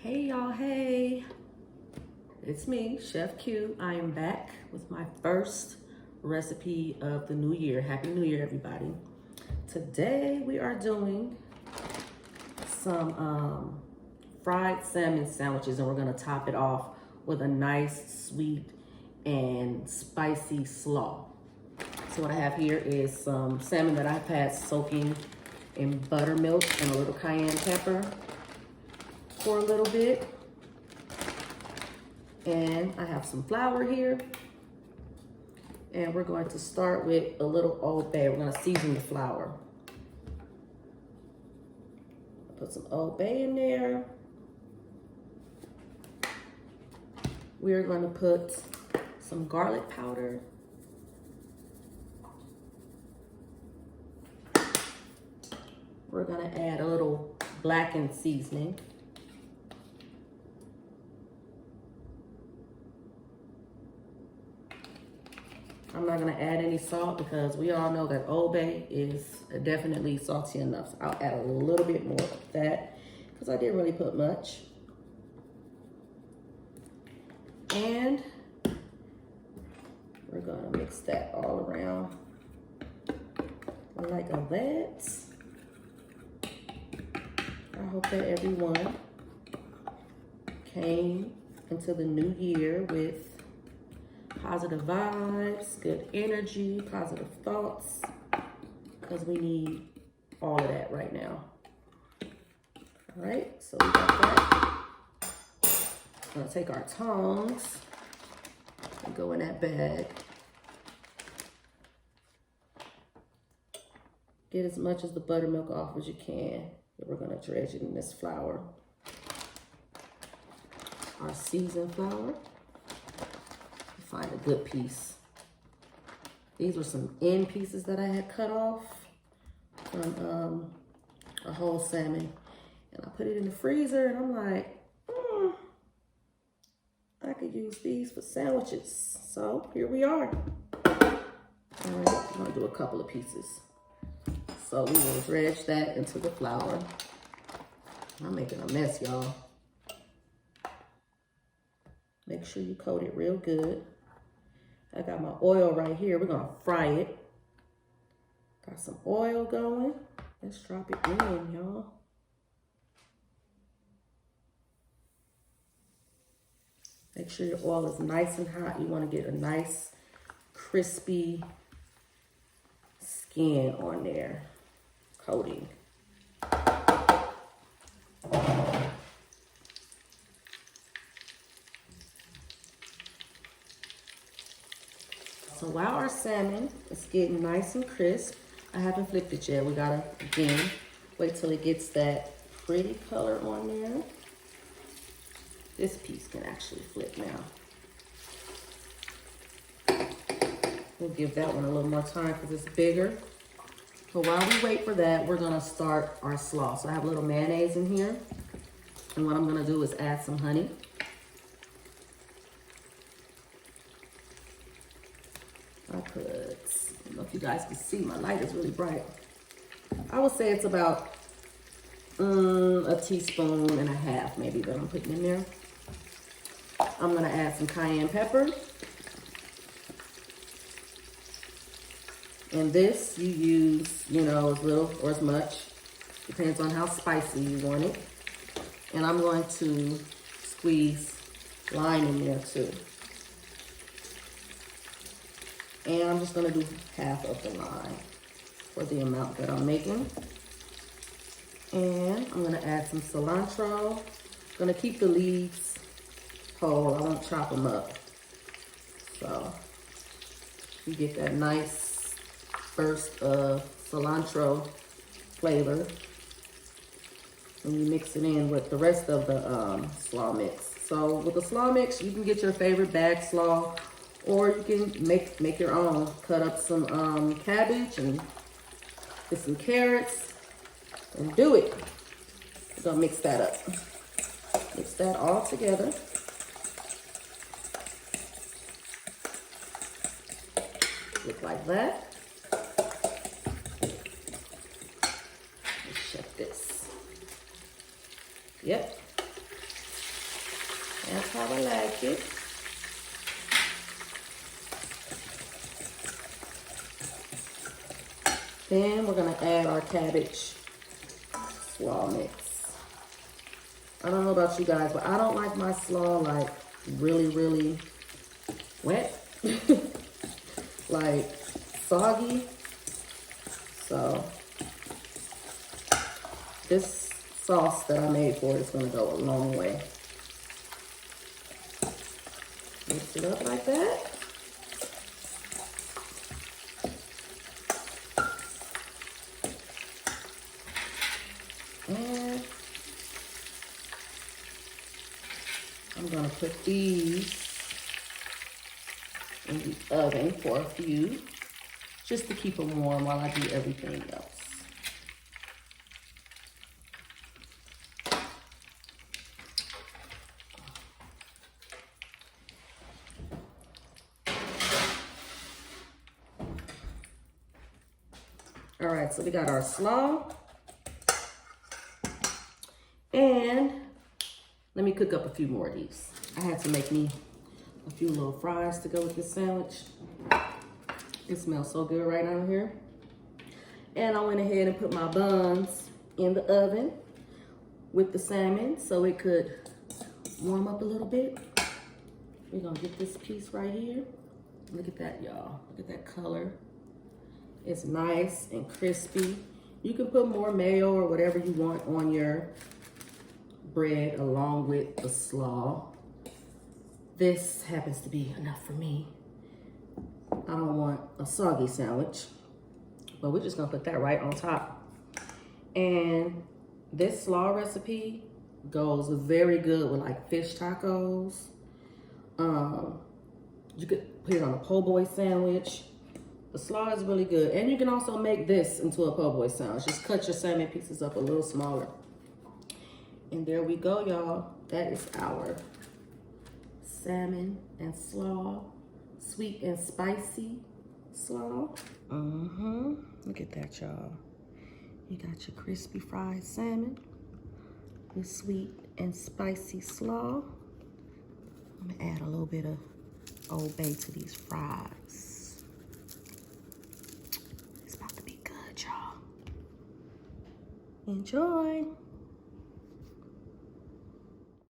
Hey y'all, hey. It's me, Chef Q. I am back with my first recipe of the new year. Happy New Year, everybody. Today we are doing some fried salmon sandwiches, and we're gonna top it off with a nice, sweet, and spicy slaw. So what I have here is some salmon that I've had soaking in buttermilk and a little cayenne pepper for a little bit. And I have some flour here. And we're going to start with a little Old Bay. We're gonna season the flour. Put some Old Bay in there. We're gonna put some garlic powder. We're gonna add a little blackened seasoning. I'm not gonna add any salt because we all know that Old Bay is definitely salty enough. So I'll add a little bit more of that because I didn't really put much. And we're gonna mix that all around like that. I hope that everyone came into the new year with positive vibes, good energy, positive thoughts, because we need all of that right now. All right, so we got that. I'm gonna take our tongs and go in that bag. Get as much of the buttermilk off as you can. We're gonna dredge it in this flour. Our seasoned flour. Find a good piece. These were some end pieces that I had cut off from a whole salmon. And I put it in the freezer and I'm like, I could use these for sandwiches. So here we are. All right, I'm gonna do a couple of pieces. So we will dredge that into the flour. I'm making a mess, y'all. Make sure you coat it real good. I got my oil right here. We're gonna fry it. Got some oil going. Let's drop it in, y'all. Make sure your oil is nice and hot. You wanna get a nice, crispy skin on there. Coating. So while our salmon is getting nice and crisp, I haven't flipped it yet. We gotta, again, wait till it gets that pretty color on there. This piece can actually flip now. We'll give that one a little more time because it's bigger. So while we wait for that, we're gonna start our slaw. So I have a little mayonnaise in here. And what I'm gonna do is add some honey. I don't know if you guys can see, my light is really bright. I would say it's about a teaspoon and a half maybe that I'm putting in there. I'm gonna add some cayenne pepper. And this you use, you know, as little or as much. Depends on how spicy you want it. And I'm going to squeeze lime in there too. And I'm just gonna do half of the lime for the amount that I'm making. And I'm gonna add some cilantro. I'm gonna keep the leaves whole, I won't chop them up. So you get that nice burst of cilantro flavor. And you mix it in with the rest of the slaw mix. So with the slaw mix, you can get your favorite bag slaw, or you can make your own. Cut up some cabbage and get some carrots and do it. We're gonna mix that up. Mix that all together. Look like that. Let's check this. Yep. how I like it. Then we're gonna add our cabbage slaw mix. I don't know about you guys, but I don't like my slaw like really, really wet, like soggy. So this sauce that I made for it is gonna go a long way. Mix it up like that. And I'm gonna put these in the oven for a few, just to keep them warm while I do everything else. All right, so we got our slaw. And let me cook up a few more of these. I had to make me a few little fries to go with this sandwich. It smells so good right out here. And I went ahead and put my buns in the oven with the salmon so it could warm up a little bit. We're gonna get this piece right here. Look at that, y'all. Look at that color. It's nice and crispy. You can put more mayo or whatever you want on your bread along with the slaw. This happens to be enough for me. I don't want a soggy sandwich, but we're just gonna put that right on top. And this slaw recipe goes very good with like fish tacos. You could put it on a po' boy sandwich. The slaw is really good. And you can also make this into a po' boy sandwich. Just cut your salmon pieces up a little smaller. And there we go, y'all. That is our salmon and slaw, sweet and spicy slaw. Look at that, y'all. You got your crispy fried salmon with sweet and spicy slaw. I'm gonna add a little bit of Old Bay to these fries. It's about to be good, y'all. Enjoy.